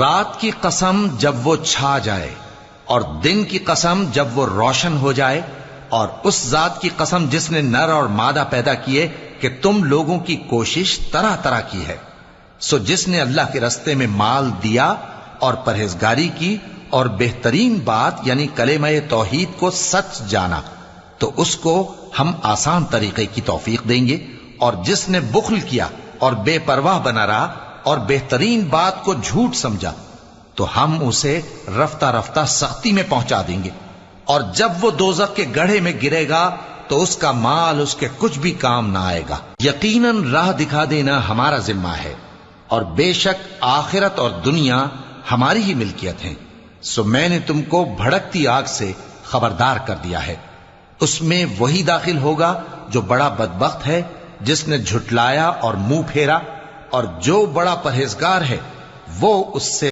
رات کی قسم جب وہ چھا جائے اور دن کی قسم جب وہ روشن ہو جائے، اور اس ذات کی قسم جس نے نر اور مادہ پیدا کیے کہ تم لوگوں کی کوشش طرح طرح کی ہے۔ سو جس نے اللہ کے رستے میں مال دیا اور پرہیزگاری کی اور بہترین بات یعنی کلمہ توحید کو سچ جانا، تو اس کو ہم آسان طریقے کی توفیق دیں گے، اور جس نے بخل کیا اور بے پرواہ بنا رہا اور بہترین بات کو جھوٹ سمجھا، تو ہم اسے رفتہ رفتہ سختی میں پہنچا دیں گے، اور جب وہ دوزخ کے گڑھے میں گرے گا تو اس کا مال اس کے کچھ بھی کام نہ آئے گا۔ یقیناً راہ دکھا دینا ہمارا ذمہ ہے، اور بے شک آخرت اور دنیا ہماری ہی ملکیت ہیں۔ سو میں نے تم کو بھڑکتی آگ سے خبردار کر دیا ہے، اس میں وہی داخل ہوگا جو بڑا بدبخت ہے، جس نے جھٹلایا اور منہ پھیرا، اور جو بڑا پرہیزگار ہے وہ اس سے